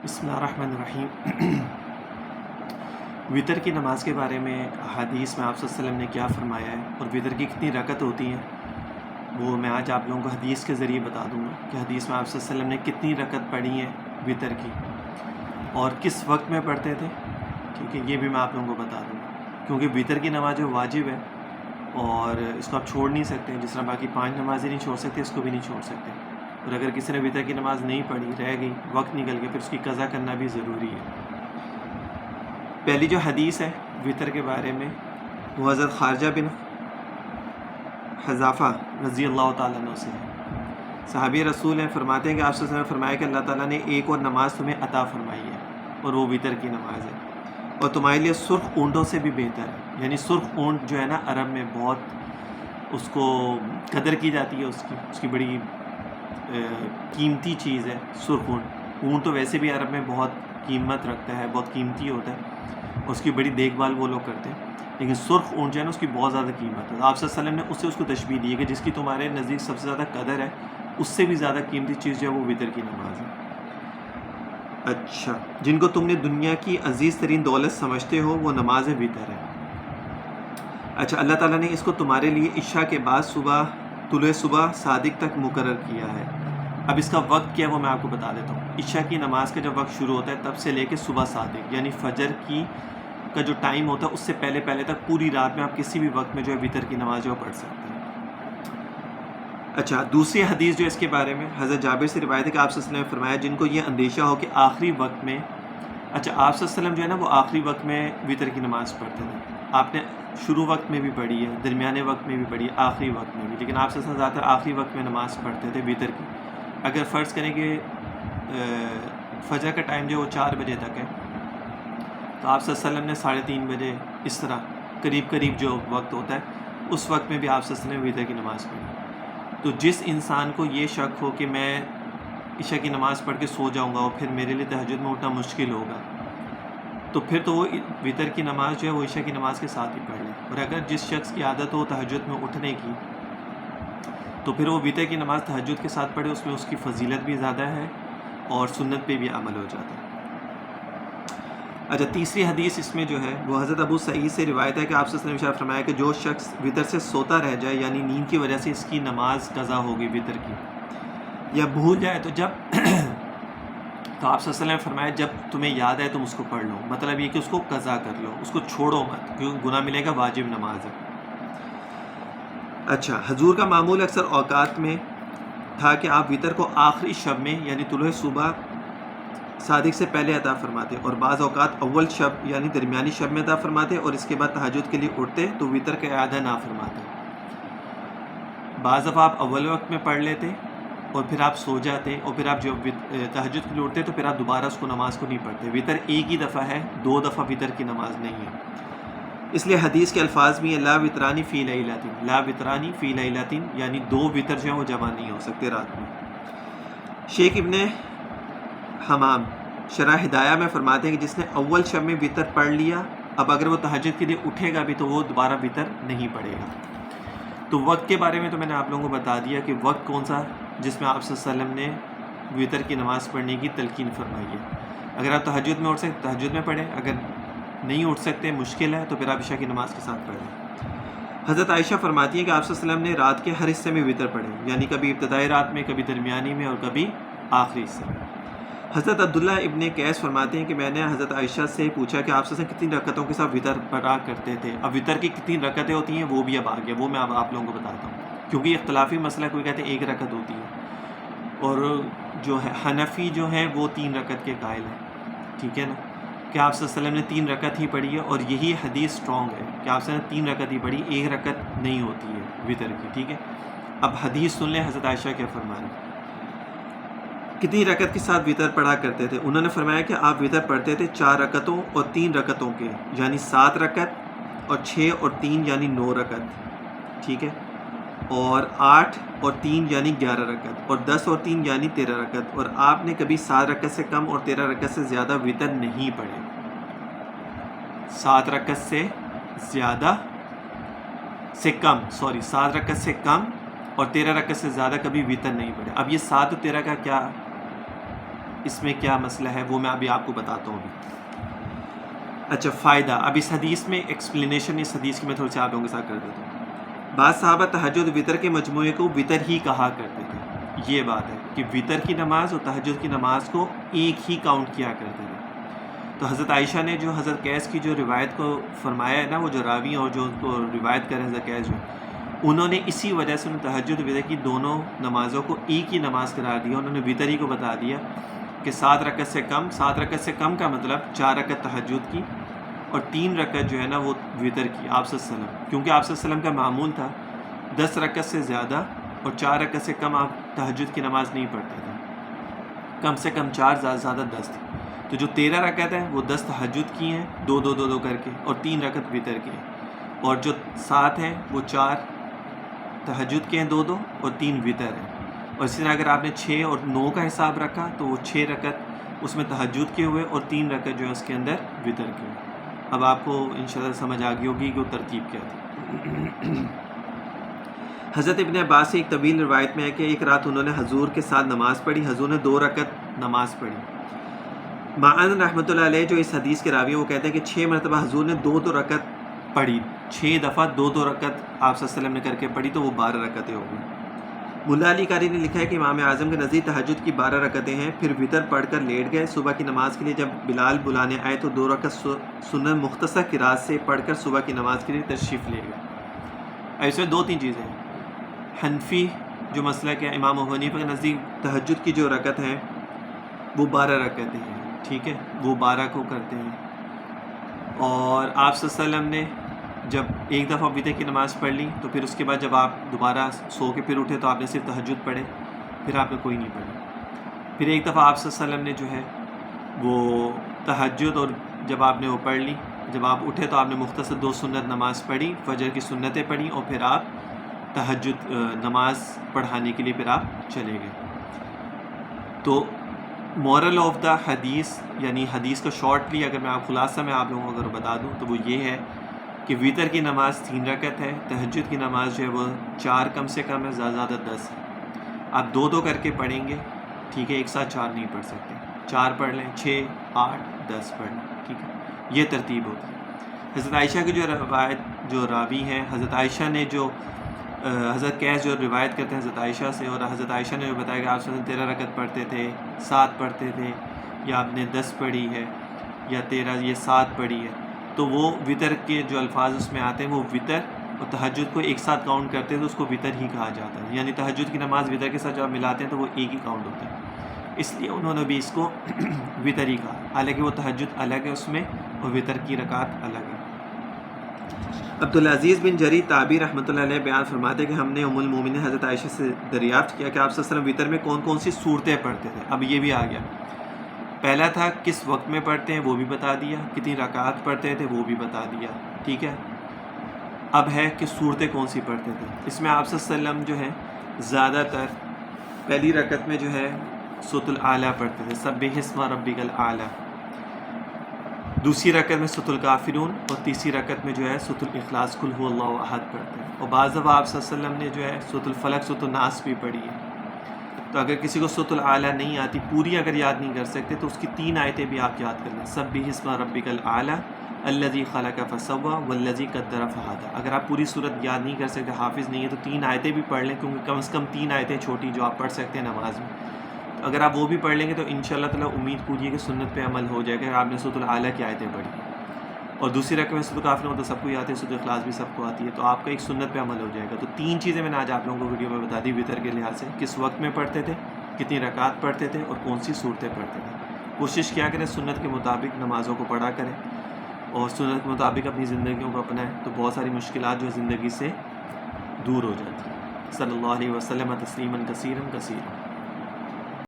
بسم اللہ الرحمن الرحیم۔ وطر کی نماز کے بارے میں حدیث میں آپ صلی اللہ علیہ وسلم نے کیا فرمایا ہے اور وطر کی کتنی رکعت ہوتی ہیں، وہ میں آج آپ لوگوں کو حدیث کے ذریعے بتا دوں گا کہ حدیث میں آپ صلی اللہ علیہ وسلم نے کتنی رکعت پڑھی ہیں وطر کی اور کس وقت میں پڑھتے تھے، ٹھیک ہے، یہ بھی میں آپ لوگوں کو بتا دوں گا، کیونکہ وطر کی نماز جو واجب ہے اور اس کو آپ چھوڑ نہیں سکتے، جس طرح باقی 5 نمازیں نہیں چھوڑ سکتے، اس کو بھی نہیں چھوڑ سکتے، اور اگر کسی نے وطر کی نماز نہیں پڑھی، رہ گئی، وقت نکل گیا، پھر اس کی قضا کرنا بھی ضروری ہے۔ پہلی جو حدیث ہے وطر کے بارے میں وہ حضرت خارجہ بن حذافہ رضی اللہ تعالیٰ عنہ سے ہے، صحابی رسول ہیں، فرماتے ہیں کہ آپ صلی اللہ علیہ وسلم نے فرمایا کہ اللہ تعالیٰ نے ایک اور نماز تمہیں عطا فرمائی ہے اور وہ وطر کی نماز ہے، اور تمہارے لیے سرخ اونٹوں سے بھی بہتر ہے۔ یعنی سرخ اونٹ جو ہے نا، عرب میں بہت اس کو قدر کی جاتی ہے، اس کی بڑی قیمتی چیز ہے سرخ اونٹ۔ اونٹ تو ویسے بھی عرب میں بہت قیمت رکھتا ہے، بہت قیمتی ہوتا ہے، اس کی بڑی دیکھ بھال وہ لوگ کرتے ہیں، لیکن سرخ اونٹ جو ہے نا، اس کی بہت زیادہ قیمت ہے۔ آپ صلی اللہ علیہ وسلم نے اس کو تشبیہ دی ہے کہ جس کی تمہارے نزدیک سب سے زیادہ قدر ہے، اس سے بھی زیادہ قیمتی چیز جو ہے وہ وطر کی نماز ہے۔ اچھا، جن کو تم نے دنیا کی عزیز ترین دولت سمجھتے ہو، وہ نماز وطر ہے۔ اچھا، اللہ تعالیٰ نے اس کو تمہارے لیے عشاء کے بعد طلوع صبح صادق تک مقرر کیا ہے۔ اب اس کا وقت کیا ہے وہ میں آپ کو بتا دیتا ہوں۔ عشاء کی نماز کا جب وقت شروع ہوتا ہے تب سے لے کے صبح صادق، یعنی فجر کا جو ٹائم ہوتا ہے اس سے پہلے تک پوری رات میں آپ کسی بھی وقت میں جو ہے وطر کی نماز جو ہے پڑھ سکتے ہیں۔ اچھا، دوسری حدیث جو اس کے بارے میں حضرت جابر سے روایت ہے کہ آپ صلی اللہ علیہ وسلم نے فرمایا جن کو یہ اندیشہ ہو کہ آخری وقت میں، اچھا آپ صلی اللہ علیہ وسلم جو ہے نا وہ آخری وقت میں وطر کی نماز پڑھتے تھے۔ آپ نے شروع وقت میں بھی پڑھی ہے، درمیانے وقت میں بھی پڑھی ہے، آخری وقت میں بھی، لیکن آپ صلی اللہ علیہ وسلم زیادہ تر آخری وقت میں نماز پڑھتے تھے وطر کی۔ اگر فرض کریں کہ فجر کا ٹائم جو ہے وہ 4 بجے تک ہے، تو آپ صلی اللہ علیہ وسلم نے 3:30 بجے اس طرح قریب جو وقت ہوتا ہے اس وقت میں بھی آپ صلی اللہ علیہ وسلم نے وطر کی نماز پڑھی۔ تو جس انسان کو یہ شک ہو کہ میں عشاء کی نماز پڑھ کے سو جاؤں گا اور پھر میرے لیے تہجد میں اٹھنا مشکل ہوگا، تو پھر تو وہ وطر کی نماز جو ہے وہ عشاء کی نماز کے ساتھ ہی پڑھ لے۔ اور اگر جس شخص کی عادت ہو تہجد میں اٹھنے کی، تو پھر وہ وطر کی نماز تہجد کے ساتھ پڑھے، اس میں اس کی فضیلت بھی زیادہ ہے اور سنت پہ بھی عمل ہو جاتا ہے۔ اچھا، تیسری حدیث اس میں جو ہے وہ حضرت ابو سعید سے روایت ہے کہ آپ صلی اللہ علیہ وسلم نے فرمایا کہ جو شخص وطر سے سوتا رہ جائے، یعنی نیند کی وجہ سے اس کی نماز قضا ہوگی وطر کی، یا بھول جائے تو تو آپ صلی اللہ علیہ وسلم نے فرمایا جب تمہیں یاد آئے تم اس کو پڑھ لو، مطلب یہ کہ اس کو قضا کر لو، اس کو چھوڑو مت، کیونکہ گناہ ملے گا، واجب نماز ہے۔ اچھا، حضور کا معمول اکثر اوقات میں تھا کہ آپ وطر کو آخری شب میں، یعنی طلوع صبح صادق سے پہلے عطا فرماتے، اور بعض اوقات اول شب یعنی درمیانی شب میں عطا فرماتے، اور اس کے بعد تہجد کے لیے اٹھتے تو وطر کا اعادہ نہ فرماتے۔ بعض دفعہ آپ اول وقت میں پڑھ لیتے اور پھر آپ سو جاتے، اور پھر آپ جب تہجد کے لیے اٹھتے تو پھر آپ دوبارہ اس نماز کو نہیں پڑھتے۔ وطر ایک ہی دفعہ ہے، 2 دفعہ وطر کی نماز نہیں ہے۔ اس لیے حدیث کے الفاظ بھی ہیں لا وطرانی فی لیلۃ، لا وطرانی فی لیلۃ، یعنی 2 وطر جو ہیں وہ جمع نہیں ہو سکتے رات میں۔ شیخ ابن حمام شرح ہدایہ میں فرماتے ہیں کہ جس نے اول شب میں وطر پڑھ لیا، اب اگر وہ تہجد کے لیے اٹھے گا بھی تو وہ دوبارہ وطر نہیں پڑھے گا۔ تو وقت کے بارے میں تو میں نے آپ لوگوں کو بتا دیا کہ وقت کون سا جس میں آپ صلی اللہ علیہ وسلم نے وطر کی نماز پڑھنے کی تلقین فرمائی ہے۔ اگر آپ تہجد میں اٹھ سکتے تہجد میں پڑھیں، اگر نہیں اٹھ سکتے، مشکل ہے، تو پھر آپ عشاء کی نماز کے ساتھ پڑھیں۔ حضرت عائشہ فرماتی ہیں کہ آپ صلی اللہ علیہ وسلم نے رات کے ہر حصے میں وطر پڑھے، یعنی کبھی ابتدائی رات میں، کبھی درمیانی میں، اور کبھی آخری حصے میں۔ حضرت عبداللہ ابن قیس فرماتے ہیں کہ میں نے حضرت عائشہ سے پوچھا کہ آپ صلی اللہ علیہ وسلم کتنی رکعتوں کے ساتھ وطر پڑھا کرتے تھے۔ اب وطر کی کتنی رکعتیں ہوتی ہیں وہ بھی اب آ گیا، وہ میں اب آپ لوگوں کو بتاتا ہوں، کیونکہ یہ اختلافی مسئلہ، کوئی کہتے ہیں 1 رکعت ہوتی ہے، اور جو ہے حنفی جو ہیں وہ 3 رکعت کے قائل ہیں، ٹھیک ہے نا، کہ آپ صلی اللہ علیہ وسلم نے 3 رکعت ہی پڑھی ہے، اور یہی حدیث اسٹرانگ ہے کہ آپ صلی اللہ علیہ وسلم نے 3 رکعت ہی پڑھی، 1 رکعت نہیں ہوتی ہے وطر کی، ٹھیک ہے۔ اب حدیث سن لیں حضرت عائشہ کیا فرما رہے ہیں۔ کتنی رکعت کے ساتھ وطر پڑھا کرتے تھے؟ انہوں نے فرمایا کہ آپ وطر پڑھتے تھے 4 رکعتوں اور 3 رکعتوں کے، یعنی 7 رکعت، اور 6 اور 3 یعنی 9 رکعت، ٹھیک ہے، اور 8 اور 3 یعنی 11 رکعت، اور 10 اور 3 یعنی 13 رکعت، اور آپ نے کبھی 7 رکعت سے کم اور 13 رکعت سے زیادہ وطر نہیں پڑھے۔ 7 رکعت سے زیادہ سے کم 7 رکعت سے کم اور 13 رکعت سے زیادہ کبھی وطر نہیں پڑھے۔ اب یہ 7 اور 13 کا کیا اس میں کیا مسئلہ ہے وہ میں ابھی آپ کو بتاتا ہوں ابھی۔ اچھا فائدہ، اب اس حدیث میں ایکسپلینیشن اس حدیث کی میں تھوڑی سی آپ لوگوں کے ساتھ کر دیتا ہوں۔ بعض صحابہ تہجد وطر کے مجموعے کو وطر ہی کہا کرتے تھے، یہ بات ہے کہ وطر کی نماز اور تہجد کی نماز کو ایک ہی کاؤنٹ کیا کرتے تھے۔ تو حضرت عائشہ نے جو حضرت قیس کی جو روایت کو فرمایا ہے نا، وہ جو راوی اور جو کو روایت کریں حضرت قیس جو، انہوں نے اسی وجہ سے تہجد وطر کی دونوں نمازوں کو ایک ہی نماز قرار دیا۔ انہوں نے وطر ہی کو بتا دیا کہ 7 رکعت سے کم، 7 رکعت سے کم کا مطلب 4 رکعت تہجد کی اور 3 رکعت جو ہے نا وہ وطر کی، آپ صلی اللہ علیہ وسلم، کیونکہ آپ صلی اللہ علیہ وسلم کا معمول تھا 10 رکعت سے زیادہ اور 4 رکعت سے کم آپ تہجد کی نماز نہیں پڑھتے تھے، کم سے کم 4، زیادہ سے زیادہ 10 تھی۔ تو جو 13 رکعت ہے وہ 10 تہجد کی ہیں، 2 کر کے، اور 3 رکعت وطر کی ہیں، اور جو 7 ہیں وہ 4 تہجد کے ہیں، 2 اور 3 وطر ہیں۔ اور اسی طرح اگر آپ نے 6 اور 9 کا حساب رکھا تو وہ 6 رکعت اس میں تہجد کے ہوئے اور 3 رکعت جو ہے اس کے اندر وطر کے ہوئے۔ اب آپ کو انشاءاللہ سمجھ آ گئی ہوگی کہ وہ ترتیب کیا تھی۔ حضرت ابن عباس سے ایک طویل روایت میں ہے کہ ایک رات انہوں نے حضور کے ساتھ نماز پڑھی، حضور نے 2 رکعت نماز پڑھی۔ معن رحمۃ اللہ علیہ جو اس حدیث کے راوی ہیں وہ کہتے ہیں کہ 6 مرتبہ حضور نے 2 رکعت پڑھی، 6 دفعہ 2 رکعت آپ صلی اللہ علیہ وسلم نے کر کے پڑھی تو وہ 12 رکعتیں ہو گئیں۔ ملا علی قاری نے لکھا ہے کہ امام اعظم کے نزدیک تہجد کی 12 رکعتیں ہیں، پھر وطر پڑھ کر لیٹ گئے۔ صبح کی نماز کے لیے جب بلال بلانے آئے تو 2 رکعت سنن مختصر قرات سے پڑھ کر صبح کی نماز کے لیے تشریف لے گئے۔ اس میں 2-3 چیزیں ہیں۔ حنفی جو مسلک ہے، امام ابو حنیفہ کے نزدیک تہجد کی جو رکعت ہیں وہ 12 رکعتیں ہیں، ٹھیک ہے، وہ 12 کو کرتے ہیں۔ اور آپ صلی اللہ علیہ وسلم نے جب ایک دفعہ وطر کی نماز پڑھ لی تو پھر اس کے بعد جب آپ دوبارہ سو کے پھر اٹھے تو آپ نے صرف تہجد پڑھے، پھر آپ نے کوئی نہیں پڑھی۔ پھر ایک دفعہ آپ صلی اللہ علیہ وسلم نے جو ہے وہ تہجد، اور جب آپ نے وہ پڑھ لی، جب آپ اٹھے تو آپ نے مختصر 2 سنت نماز پڑھی، فجر کی سنتیں پڑھی، اور پھر آپ تہجد نماز پڑھانے کے لیے پھر آپ چلے گئے۔ تو مورل آف دا حدیث، یعنی حدیث کا شارٹلی اگر میں آپ خلاصہ میں آپ لوگوں کو اگر بتا دوں تو وہ یہ ہے کہ وطر کی نماز 3 رکعت ہے، تہجد کی نماز جو ہے وہ 4 کم سے کم ہے، زیادہ زیادہ 10 ہے۔ آپ 2 کر کے پڑھیں گے، ٹھیک ہے، ایک ساتھ 4 نہیں پڑھ سکتے، 4 پڑھ لیں، 6، 8، 10 پڑھ لیں، ٹھیک ہے، یہ ترتیب ہوتی ہے۔ حضرت عائشہ کی جو روایت جو راوی ہیں، حضرت عائشہ نے جو حضرت قیس جو روایت کرتے ہیں حضرت عائشہ سے، اور حضرت عائشہ نے جو بتایا کہ آپ 13 رکعت پڑھتے تھے، 7 پڑھتے تھے، یا آپ نے 10 پڑھی ہے، یا 13 یہ 7 پڑھی ہے، تو وہ وطر کے جو الفاظ اس میں آتے ہیں وہ وطر اور تہجد کو ایک ساتھ کاؤنٹ کرتے ہیں تو اس کو وطر ہی کہا جاتا ہے، یعنی تہجد کی نماز وطر کے ساتھ جب آپ ملاتے ہیں تو وہ ایک ہی کاؤنٹ ہوتا ہے، اس لیے انہوں نے بھی اس کو وطر ہی کہا، حالانکہ وہ تہجد الگ ہے اس میں اور وطر کی رکعت الگ ہے۔ عبدالعزیز بن جری تابعی رحمۃ اللہ علیہ بیان فرماتے ہیں کہ ہم نے ام المومنین حضرت عائشہ سے دریافت کیا کہ آپ صلی اللہ علیہ وسلم وطر میں کون کون سی صورتیں پڑھتے تھے۔ اب یہ بھی آ گیا، پہلا تھا کس وقت میں پڑھتے ہیں وہ بھی بتا دیا، کتنی رکعات پڑھتے تھے وہ بھی بتا دیا، ٹھیک ہے۔ اب ہے کہ صورتیں کون سی پڑھتے تھے۔ اس میں آپ صلی اللہ علیہ وسلم جو ہے زیادہ تر پہلی رکعت میں جو ہے سورۃ الاعلیٰ پڑھتے تھے، سبح اسم ربک الاعلیٰ، دوسری رکعت میں سورۃ الکافرون، اور تیسری رکعت میں جو ہے سورۃ الاخلاص قل هو اللہ احد پڑھتے ہیں، اور بعض دفعہ آپ صلی اللہ علیہ وسلم نے جو ہے سورۃ الفلق، سورۃ الناس بھی پڑھی ہے۔ تو اگر کسی کو سورۃ الاعلیٰ نہیں آتی، پوری اگر یاد نہیں کر سکتے تو اس کی 3 آیتیں بھی آپ یاد کر لیں، سبح اسم ربک الاعلیٰ، الذی خلق فسوی والذی قدر فہدی۔ اگر آپ پوری صورت یاد نہیں کر سکتے، حافظ نہیں ہے، تو 3 آیتیں بھی پڑھ لیں، کیونکہ کم سے کم 3 آیتیں چھوٹی جو آپ پڑھ سکتے ہیں نماز میں، اگر آپ وہ بھی پڑھ لیں گے تو انشاءاللہ تعالیٰ امید پوری ہے کہ سنت پہ عمل ہو جائے گا۔ آپ نے سورۃ الاعلیٰ کی آیتیں پڑھی اور دوسری رکعت میں سورۃ الکافرون تو سب کو آتی ہے، سورۃ اخلاص بھی سب کو آتی ہے، تو آپ کا ایک سنت پہ عمل ہو جائے گا۔ تو 3 چیزیں میں نے آج آپ لوگوں کو ویڈیو میں بتا دی وطر کے لحاظ سے، کس وقت میں پڑھتے تھے، کتنی رکعات پڑھتے تھے، اور کون سی صورتیں پڑھتے تھے۔ کوشش کیا کریں سنت کے مطابق نمازوں کو پڑھا کریں اور سنت کے مطابق اپنی زندگیوں کو اپنائیں، تو بہت ساری مشکلات جو زندگی سے دور ہو جاتی ہیں۔ صلی اللہ علیہ وسلم تسلیما کثیرا کثیرا۔